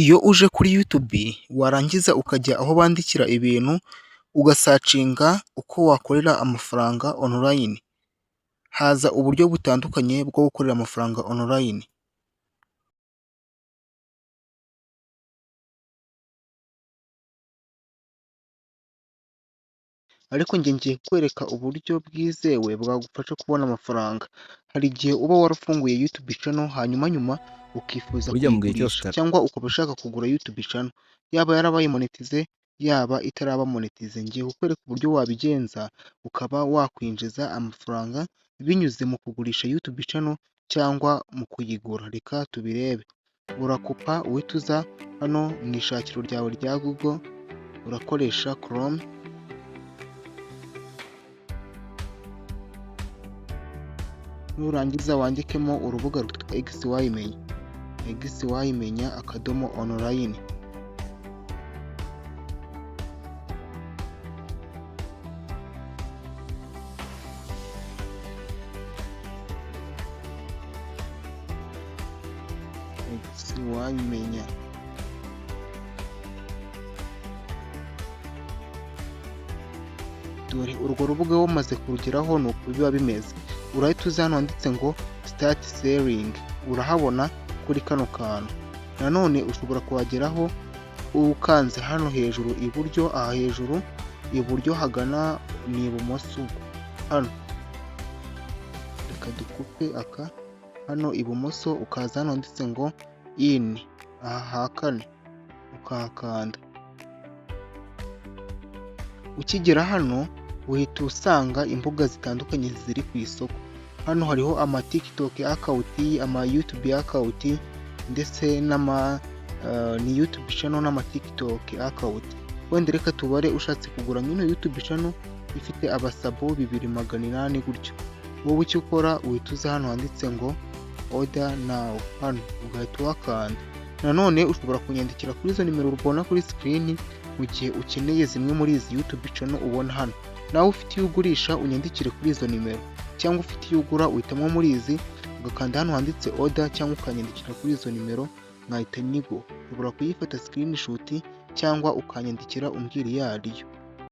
Iyo uje kuri YouTube warangiza ukajya aho bandikira ibintu ugasacinga uko wakorera amafaranga online, haza uburyo butandukanye bwo gukorera amafaranga online. Ariko njye ngiye kukwereka uburyo bwizewe bwagufasha kubona amafaranga. Hari igihe uba warafunguye YouTube channel hanyuma nyuma ukifuza burya mu gihe cyose kuyigurisha cyangwa ukaba ushaka kugura YouTube channel, yaba yarabaye monetize yaba itaraba monetize. Ngiye kukwereka uburyo wabigenza ukaba wakwinjiza amafaranga binyuze mu kugurisha YouTube channel cyangwa mu kuyigura. Reka tubirebe. Urakupa uhita uza hano mu ishakiro ryawe rya Google, urakoresha Chrome. Nurangiza wandikemo urubuga rwitwa XY-MENYA, XY-MENYA akadomo online. XY-MENYA. Dore urwo rubuga wamaze kurugeraho ni uko biba bimeze. Urahita uza hano handitse ngo start selling, urahabona kuri kano kantu. Nanone ushobora kuhageraho ukanze hano hejuru iburyo, aha hejuru iburyo hagana ni ibumoso hano. Reka dukupe aka hano ibumoso, ukaza hano handitse ngo in, aha hakane ukahakanda. Ukigera hano uhita usanga imbuga zitandukanye ziri ku isoko. Hano hariho ama TikTok account, ama YouTube account ndetse ni YouTube channel n'ama TikTok account. Wenda reka tubare ushatse kugura nk'ino YouTube channel ifite abasabo 2800 gutyo. Wowe icyo ukora uhita uza hano handitse ngo order now, hano ugahita wakanda. Nanone ushobora kunyandikira kuri izo nimero ubona kuri screen mu gihe ukeneye zimwe muri izi YouTube channel ubona hano. Nawe ufite iyo ugurisha unyandikire kuri izo nimero, cyangwa ufite iyo ugura uhitamo muri izi ugakanda hano handitse order cyangwa ukanyandikira kuri izo nimero nkahita nyigo. Ushobora kuyifata screenshot cyangwa ukanyandikira umbwira iyo ariyo.